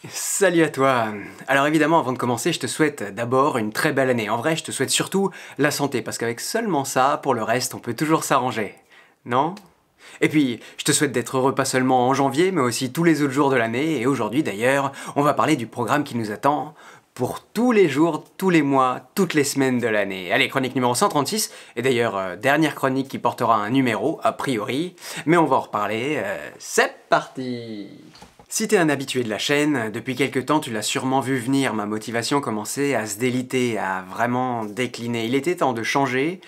Salut à toi. Alors évidemment, avant de commencer, je te souhaite d'abord une très belle année. En vrai, je te souhaite surtout la santé, parce qu'avec seulement ça, pour le reste, on peut toujours s'arranger. Non? Et puis, je te souhaite d'être heureux pas seulement en janvier, mais aussi tous les autres jours de l'année, et aujourd'hui d'ailleurs, on va parler du programme qui nous attend pour tous les jours, tous les mois, toutes les semaines de l'année. Allez, chronique numéro 136, et d'ailleurs, dernière chronique qui portera un numéro, a priori, mais on va en reparler, c'est parti! Si t'es un habitué de la chaîne, depuis quelques temps tu l'as sûrement vu venir, ma motivation commençait à se déliter, à vraiment décliner. Il était temps de changer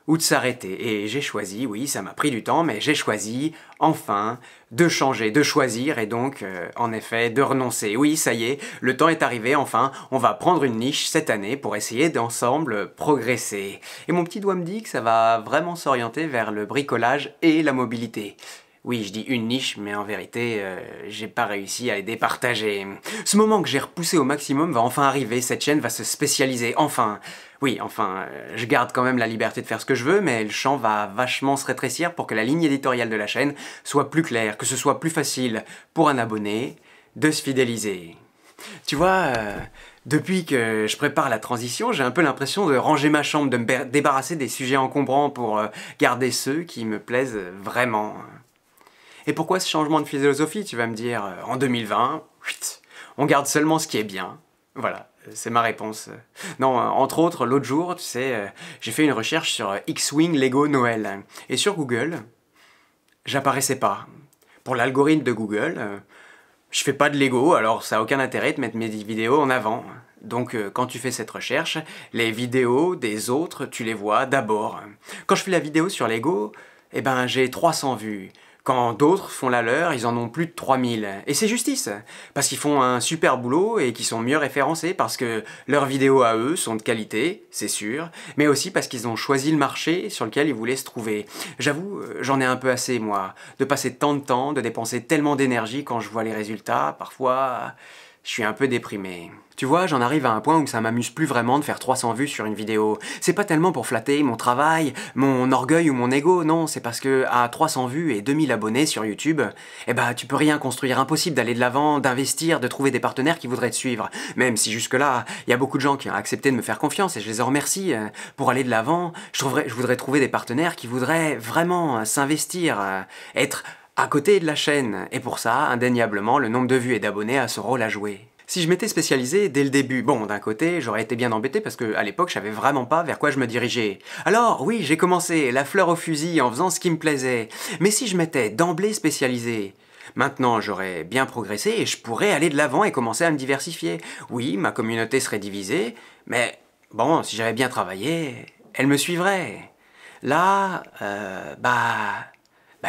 ou de s'arrêter. Et j'ai choisi, oui ça m'a pris du temps, mais j'ai choisi, enfin, de changer, de choisir et donc, en effet, de renoncer. Oui, ça y est, le temps est arrivé, enfin, on va prendre une niche cette année pour essayer d'ensemble progresser. Et mon petit doigt me dit que ça va vraiment s'orienter vers le bricolage et la mobilité. Oui, je dis une niche, mais en vérité, j'ai pas réussi à les départager. Ce moment que j'ai repoussé au maximum va enfin arriver, cette chaîne va se spécialiser, enfin. Oui, enfin, je garde quand même la liberté de faire ce que je veux, mais le champ va vachement se rétrécir pour que la ligne éditoriale de la chaîne soit plus claire, que ce soit plus facile pour un abonné de se fidéliser. Tu vois, depuis que je prépare la transition, j'ai un peu l'impression de ranger ma chambre, de me débarrasser des sujets encombrants pour garder ceux qui me plaisent vraiment. Et pourquoi ce changement de philosophie, tu vas me dire, en 2020, on garde seulement ce qui est bien. Voilà, c'est ma réponse. Non, entre autres, l'autre jour, tu sais, j'ai fait une recherche sur X-Wing Lego Noël. Et sur Google, j'apparaissais pas. Pour l'algorithme de Google, je fais pas de Lego, alors ça a aucun intérêt de mettre mes vidéos en avant. Donc quand tu fais cette recherche, les vidéos des autres, tu les vois d'abord. Quand je fais la vidéo sur Lego, eh ben j'ai 300 vues. Quand d'autres font la leur, ils en ont plus de 3000. Et c'est justice, parce qu'ils font un super boulot et qu'ils sont mieux référencés parce que leurs vidéos à eux sont de qualité, c'est sûr, mais aussi parce qu'ils ont choisi le marché sur lequel ils voulaient se trouver. J'avoue, j'en ai un peu assez, moi, de passer tant de temps, de dépenser tellement d'énergie quand je vois les résultats, parfois, je suis un peu déprimé. Tu vois, j'en arrive à un point où ça m'amuse plus vraiment de faire 300 vues sur une vidéo. C'est pas tellement pour flatter mon travail, mon orgueil ou mon ego, non, c'est parce que à 300 vues et 2000 abonnés sur YouTube, eh ben tu peux rien construire, impossible d'aller de l'avant, d'investir, de trouver des partenaires qui voudraient te suivre. Même si jusque-là, il y a beaucoup de gens qui ont accepté de me faire confiance et je les en remercie. Pour aller de l'avant, je voudrais trouver des partenaires qui voudraient vraiment s'investir, être à côté de la chaîne. Et pour ça, indéniablement, le nombre de vues et d'abonnés a ce rôle à jouer. Si je m'étais spécialisé dès le début, bon, d'un côté, j'aurais été bien embêté parce que à l'époque, je savais vraiment pas vers quoi je me dirigeais. Alors, oui, j'ai commencé la fleur au fusil en faisant ce qui me plaisait. Mais si je m'étais d'emblée spécialisé, maintenant j'aurais bien progressé et je pourrais aller de l'avant et commencer à me diversifier. Oui, ma communauté serait divisée, mais bon, si j'avais bien travaillé, elle me suivrait. Là,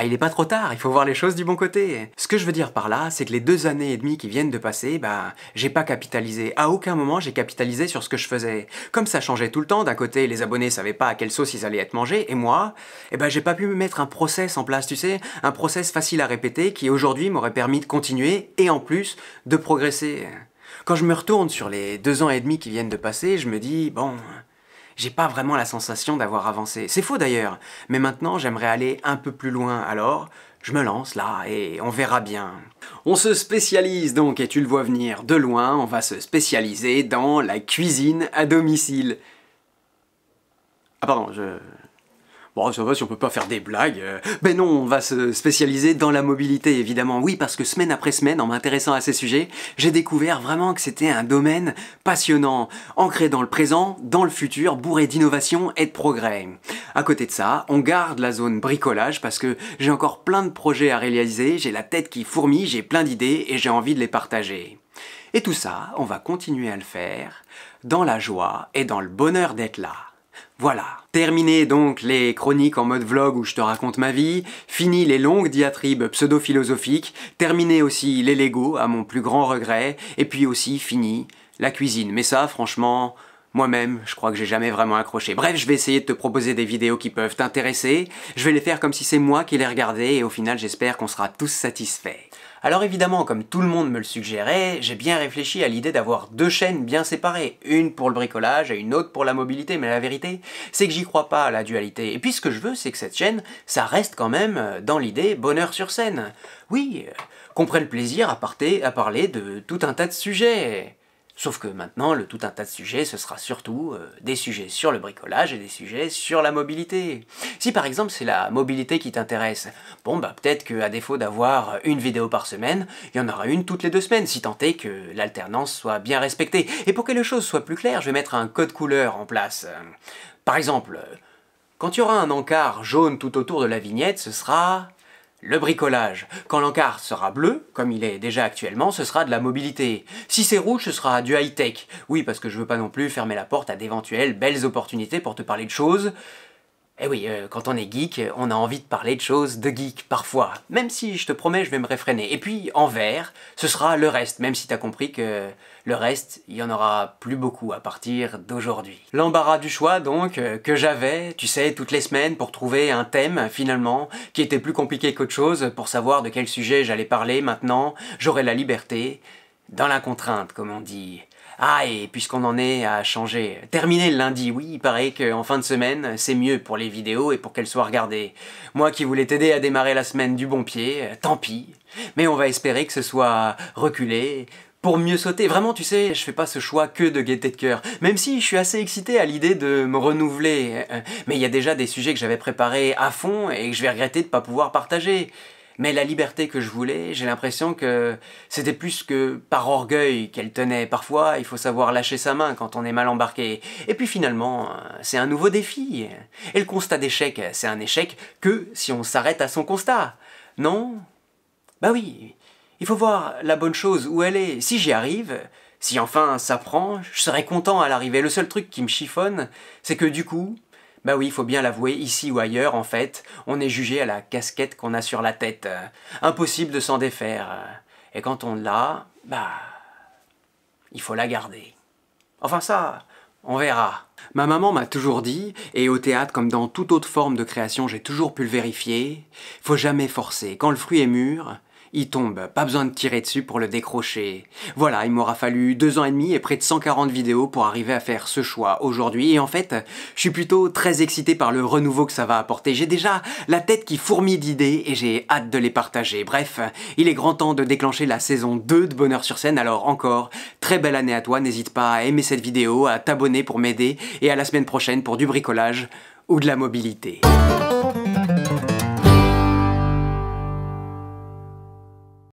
il est pas trop tard, il faut voir les choses du bon côté. Ce que je veux dire par là, c'est que les 2 années et demie qui viennent de passer, j'ai pas capitalisé. À aucun moment j'ai capitalisé sur ce que je faisais. Comme ça changeait tout le temps, d'un côté les abonnés savaient pas à quelle sauce ils allaient être mangés, et moi, j'ai pas pu me mettre un process en place, tu sais, un process facile à répéter qui aujourd'hui m'aurait permis de continuer et en plus de progresser. Quand je me retourne sur les 2 ans et demi qui viennent de passer, je me dis, bon, j'ai pas vraiment la sensation d'avoir avancé. C'est faux d'ailleurs, mais maintenant j'aimerais aller un peu plus loin, alors je me lance là et on verra bien. On se spécialise donc, et tu le vois venir de loin, on va se spécialiser dans la cuisine à domicile. Ah pardon, Bon, ça va si on peut pas faire des blagues. Ben non, on va se spécialiser dans la mobilité, évidemment. Oui, parce que semaine après semaine, en m'intéressant à ces sujets, j'ai découvert vraiment que c'était un domaine passionnant, ancré dans le présent, dans le futur, bourré d'innovation et de progrès. À côté de ça, on garde la zone bricolage parce que j'ai encore plein de projets à réaliser, j'ai la tête qui fourmille, j'ai plein d'idées et j'ai envie de les partager. Et tout ça, on va continuer à le faire dans la joie et dans le bonheur d'être là. Voilà. Terminé donc les chroniques en mode vlog où je te raconte ma vie, fini les longues diatribes pseudo-philosophiques, terminé aussi les Lego à mon plus grand regret, et puis aussi fini la cuisine. Mais ça, franchement, moi-même, je crois que j'ai jamais vraiment accroché. Bref, je vais essayer de te proposer des vidéos qui peuvent t'intéresser, je vais les faire comme si c'est moi qui les regardais, et au final, j'espère qu'on sera tous satisfaits. Alors évidemment, comme tout le monde me le suggérait, j'ai bien réfléchi à l'idée d'avoir deux chaînes bien séparées, une pour le bricolage et une autre pour la mobilité, mais la vérité, c'est que j'y crois pas à la dualité. Et puis ce que je veux, c'est que cette chaîne, ça reste quand même dans l'idée bonheur sur scène. Oui, qu'on prenne plaisir à parler de tout un tas de sujets. Sauf que maintenant, le tout un tas de sujets, ce sera surtout des sujets sur le bricolage et des sujets sur la mobilité. Si par exemple c'est la mobilité qui t'intéresse, bon bah peut-être qu'à défaut d'avoir une vidéo par semaine, il y en aura une toutes les 2 semaines, si tant est que l'alternance soit bien respectée. Et pour que les choses soient plus claires, je vais mettre un code couleur en place. Par exemple, quand il y aura un encart jaune tout autour de la vignette, ce sera le bricolage. Quand l'encart sera bleu, comme il est déjà actuellement, ce sera de la mobilité. Si c'est rouge, ce sera du high-tech. Oui, parce que je veux pas non plus fermer la porte à d'éventuelles belles opportunités pour te parler de choses. Eh oui, quand on est geek, on a envie de parler de choses de geek, parfois. Même si, je te promets, je vais me réfréner. Et puis, en vert, ce sera le reste, même si t'as compris que le reste, il y en aura plus beaucoup à partir d'aujourd'hui. L'embarras du choix, donc, que j'avais, tu sais, toutes les semaines pour trouver un thème, finalement, qui était plus compliqué qu'autre chose, pour savoir de quel sujet j'allais parler maintenant, j'aurai la liberté, dans la contrainte, comme on dit. Ah, et puisqu'on en est à changer, terminer le lundi, oui, il paraît qu'en fin de semaine, c'est mieux pour les vidéos et pour qu'elles soient regardées. Moi qui voulais t'aider à démarrer la semaine du bon pied, tant pis. Mais on va espérer que ce soit reculé, pour mieux sauter. Vraiment, tu sais, je fais pas ce choix que de gaieté de cœur. Même si je suis assez excité à l'idée de me renouveler. Mais il y a déjà des sujets que j'avais préparés à fond et que je vais regretter de pas pouvoir partager. Mais la liberté que je voulais, j'ai l'impression que c'était plus que par orgueil qu'elle tenait. Parfois, il faut savoir lâcher sa main quand on est mal embarqué. Et puis finalement, c'est un nouveau défi. Et le constat d'échec, c'est un échec que si on s'arrête à son constat. Non? Bah oui, il faut voir la bonne chose où elle est. Si j'y arrive, si enfin ça prend, je serai content à l'arrivée. Le seul truc qui me chiffonne, c'est que du coup, bah oui, il faut bien l'avouer, ici ou ailleurs, en fait, on est jugé à la casquette qu'on a sur la tête. Impossible de s'en défaire. Et quand on l'a, bah, il faut la garder. Enfin ça, on verra. Ma maman m'a toujours dit, et au théâtre comme dans toute autre forme de création, j'ai toujours pu le vérifier, faut jamais forcer. Quand le fruit est mûr, il tombe, pas besoin de tirer dessus pour le décrocher. Voilà, il m'aura fallu 2 ans et demi et près de 140 vidéos pour arriver à faire ce choix aujourd'hui. Et en fait, je suis plutôt très excité par le renouveau que ça va apporter. J'ai déjà la tête qui fourmille d'idées et j'ai hâte de les partager. Bref, il est grand temps de déclencher la saison 2 de Bonheur sur scène. Alors encore, très belle année à toi. N'hésite pas à aimer cette vidéo, à t'abonner pour m'aider et à la semaine prochaine pour du bricolage ou de la mobilité.